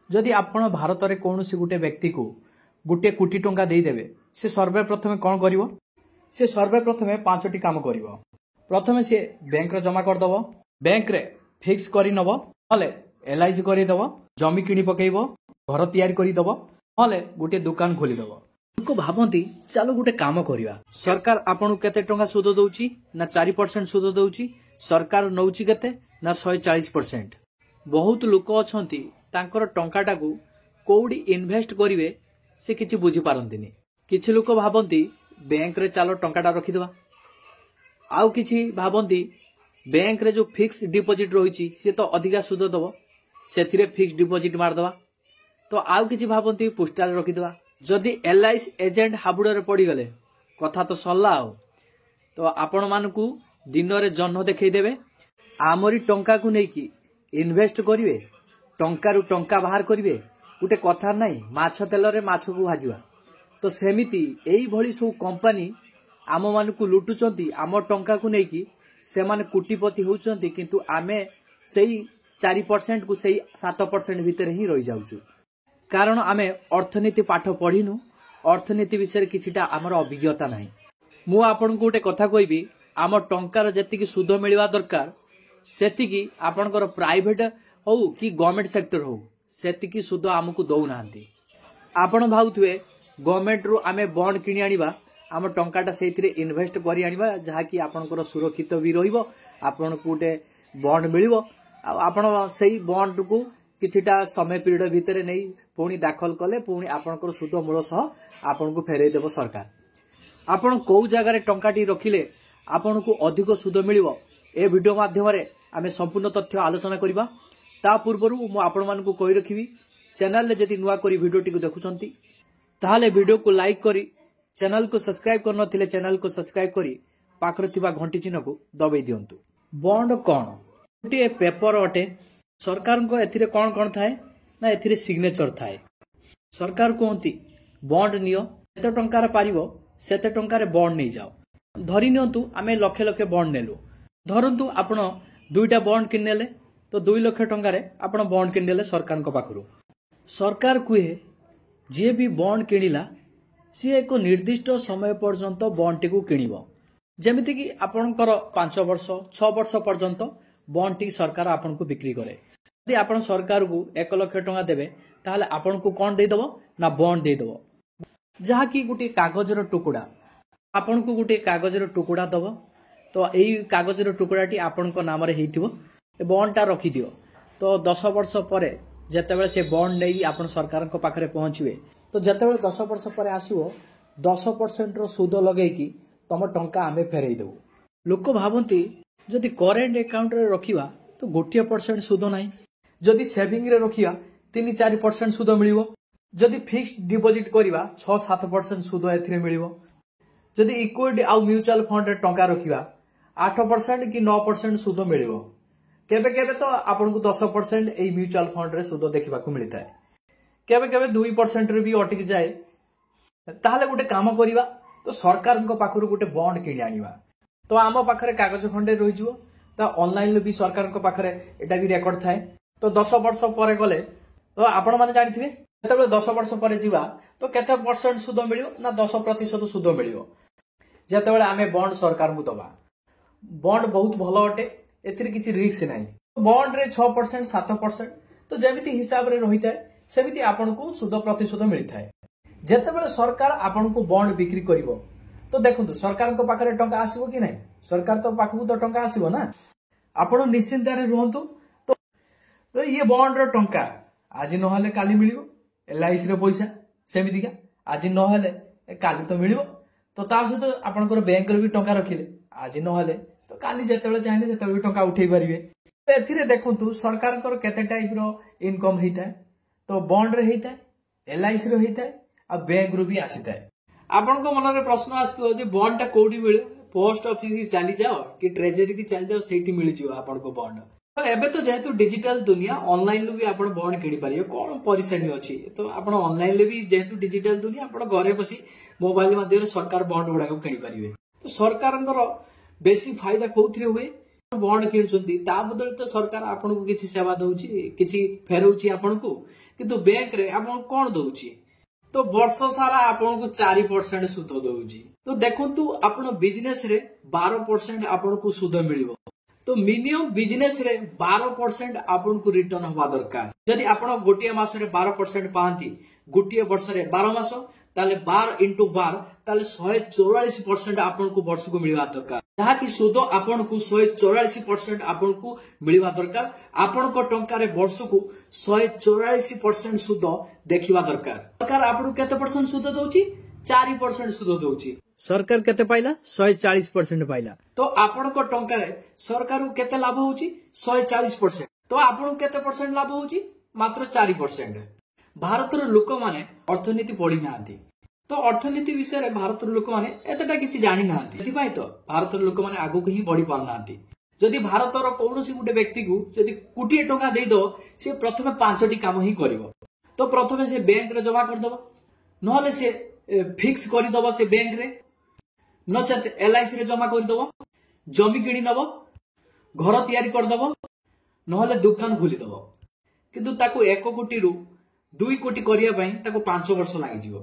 जदि आपण भारत में कौन गोटे व्यक्ति को गोटे कोटी टंका देदेवे से सर्वे प्रथम कौन करिवो से सर्वे प्रथम 5टी काम करिवो। प्रथम से बैंक रे जमा करदब, बैंक रे फिक्स करी नब, नले एलआईसी करदब, जमी किणी पकेइबो, घर तैयारी करदब, नले गोटे दुकान खोलीदब। लोक भाबंती चलो गोटे काम करिवा, सरकार आपन केते टंका सुद दउची ना 4% सुद दउची, सरकार नउची केते ना 140%। बहुत लोक अछंती तांकर टंकाटा को कोउडी इन्वेस्ट करिवे से किछि बुझी पारंतिनी। किछि लोक भाबंती बैंक रे चलो टंकाटा रखिदवा, आउ किछि भाबंती बैंक रे जो फिक्स डिपॉजिट रहिछि से तो अधिका सुद दबो सेथिरे फिक्स डिपॉजिट मार दवा। तो आउ किछि भाबंती पोस्टाल रखिदवा। जदि एलआईसी एजेंट हाबुडरे पड़ी गले कथा तो सल्ला आउ। तो आपण मानकू दिन रे जन्ह देखै देबे, आमरी टंका को नेकी इन्वेस्ट करिवे, टंका रु टंका बाहर करिवे। गोटे कथा नाही माछ तेल रे माछ को भाजिवा। तो सेमिति एई भली सब कंपनी आम मानकू लुटुचंती, आम टंका को नेकी से माने कोटिपति होउचंती, किंतु आमे सेई 4% को सेई 7% भीतर ही रहि जाउचु। कारण आमे अर्थनीति पाठ पढ़िनु, अर्थनीति विषय किछिटा आमर अभिज्ञता नाही। मु आपन को गोटे कथा कहबी, आम टंकार जेतिकी सुद मिलवा दरकार सेतिकी आपनकर प्राइवेट हो कि गवर्नमेंट सेक्टर हो सेतिकी सुद आमको दउ नांती। आपण भाउथुए गवर्नमेंट रु आमे बॉन्ड किनि आनिबा, आम टंकाटा सेतिरे इन्वेस्ट करि आनिबा जहाकी आपनकर सुरक्षित भी रहिबो, आपनको गोटे बॉन्ड मिलिबो। आपण सेही बॉन्ड को किछिटा समय पीरियड भितर नै पुणी दाखल कले पुणी आपनकर सुद मूल सह आपनको फेरै देबो सरकार। आपण को जगह टंकाटी रखिले आपनको अधिक सुद मिलिबो, ए वीडियो माध्यम रे आमे संपूर्ण तथ्य आलोचना करिबा। ता पूर्वरु मु आपण मानकु कहि रखिबी, चैनल ले जदि नुवा करी वीडियो टिकु देखुचंती ताहाले वीडियो को लाइक करी चैनल को सब्सक्राइब करनथिले चैनल को सब्सक्राइब करी पाखरे थिबा घंटी चिन्ह को दबाई दियंतु। बॉन्ड कोन गोटे पेपर अटे, सरकार को एथिरे कोन कोन थाए ना एथिरे सिग्नेचर थाए। सरकार कहती बॉन्ड नियो, एते टंकार पारिबो सेते टंकार बॉन्ड नै जाओ। धरि नियंतु आमे लखे लखे बॉन्ड नेलु, धरंतु आपण 2टा बॉन्ड किनेले तो 2 लाख टंकारे आपण बॉन्ड किनेले सरकार को पाखरु। सरकार कुहे जे भी बॉन्ड किनिला सी एक निर्दिष्ट समय पर्यंत बॉन्ड टी को किनिबो। जेमिति कि आपणकर 5 वर्ष 6 वर्ष पर्यंत बॉन्ड टी सरकार आपन को बिक्री करे। यदि आपण सरकार को 1 लाख टंका देबे ताहले आपन को कोन दे दबो ना बॉन्ड दे दबो, जहा कि गुटी कागजर टुकुडा आपन को गुटी कागजर टुकुडा दबो। तो एई कागजर टुकुडाटी आपन नाम रे हेइथिबो, ए बॉन्डटा रखि दियो। तो 10 वर्ष परे जेतेबेले से बॉन्ड नै आपन सरकार को पाखरे पहुंचीबे, तो जेतेबेले 10 वर्ष परे आसीबो 10% रो सुद लगै कि तम टंका आमे फेरै देबो। लोक भाबंती जदि करेंट अकाउंट रे रखिबा तो 1% सुद नाही, जदि सेविंग रे रखिबा 3-4% सुद मिलिबो, जदि फिक्स्ड डिपॉजिट करिबा 6-7% सुद एथिरे मिलिबो, जदि इक्विटी आ म्यूचुअल फंड रे टंका रखिबा 8% कि 9% सुद मिलिबो। केबे केबे तो आपनको 10% एई म्यूचुअल फंड रे सुद देखिबा को मिलता है, केबे केबे 2% रे भी अटक जाए। ताहले गोटे काम करिबा, तो सरकार को पाखरु गोटे बॉन्ड किनि आनिबा। तो आम पाखरे कागज खंडे रहि जिवो, तो ऑनलाइन भी सरकार को पाखरे एटा भी रेकॉर्ड थाए। तो 10 वर्ष परे गले तो आपण माने जानिथिबे जेतेबेले 10 वर्ष परे जिबा तो केते परसेंट सुद मिलियो ना 10% सुद मिलियो। जेतेबेले आमे बॉन्ड सरकार को दबा, बॉन्ड बहुत भलो अटे, एथिरे किछि रिस्क नाही। बॉन्ड रे 6% 7% तो जेमिति हिसाब रे रहिताय सेमिति आपनको सुद प्रतिशत मिलिथाय। जेतेबेले सरकार आपनको बॉन्ड बिक्री करिवो तो देखंतु सरकार को पाखरे टंका आसीबो कि नाही, सरकार तो पाखु तो टंका आसीबो ना। आपण निश्चिंत रे रहंतु। तो ये बॉन्ड रो टंका आज नहले काली मिलिबो, एलआईसी रे पैसा सेमितिका आज नहले काली तो मिलिबो। तो ता सहित आपनकर बैंक रे भी टंका रखिले आज नहले तो काली जेतेबेले चाहिले सेतेबेले टंका उठेई परिबे। एथिरे देखंतु सरकार कर केते टाइप रो इनकम हेइता, तो बॉन्ड रे हेइता, एलआईसी रे हेइता आ बैंक रो भी आसीता। आपनको मन रे प्रश्न आसतो जे बॉन्ड ता कोडी मिले, पोस्ट ऑफिस की चली जाओ कि ट्रेजरी की चली जाओ सेठी मिली जिवो आपनको बॉन्ड। तो एबे तो जेहेतु डिजिटल दुनिया ऑनलाइन भी आपण बॉन्ड किनि पारियो, कोन परिश्रम अछि। तो आपण ऑनलाइन ले भी जेहेतु डिजिटल दुनिया आपण घरे बसी मोबाइल माध्यम सरकार बॉन्ड गुडा को किनि पारिबे। तो सरकारंकर बेसी फायदा कोउथिरे हुए बॉन्ड किणुଛନ୍ତି ता बदल तो सरकार आपन को किछि सेवा दउछि किछि फेरउछि आपन को किंतु बैंक रे आपन कोन दउछि तो वर्ष सारा आपन को 4% सुद दउछि तो देखंतु आपन बिजनेस रे 12% आपन को सुद मिलिबो तो मिनिमम बिजनेस रे 12% आपन को रिटर्न हवा दरकार जदि आपन गोटिए मास रे 12% पांती गोटिए वर्ष रे 12 मास ताले 12 इंटू 12 ताले 144% आपन को वर्ष को मिलवा दरकार जहा कि सुद आपन को 144% आपन को मिलवा दरकार आपन को टंका रे वर्ष को 144% सुद देखिवा दरकार सरकार आपन को केते परसेंट सुद दउची 4% सुद दउची सरकार केते पाइला 140% पाइला तो आपन को टंका रे सरकार को केते लाभ होउची 140% तो आपन को केते परसेंट लाभ होउची मात्र 4% भारत रो लोक माने अर्थनीति पढ़ी नांती तो अर्थनीति विषय रे भारत रो लोक माने एतटा किछि जानि नांती एथि पई तो भारत रो लोक माने आगु को ही बढ़ी पार नांती जदि भारत रो कोनोसी गुटे व्यक्ति को जदि कोटी टका देई दो से प्रथमे 5टी काम ही करिवो तो प्रथमे से बैंक रे जमा कर दबो नहले से फिक्स करि दबो से बैंक रे नचेत एलआईसी रे जमा कर दबो जमी किणी नबो घर तयारी कर दबो नहले दुकान खोली दबो किंतु ताको 1 कोटी रु 2 कोटी करिया पई ताको 5 वर्ष लागि जिवो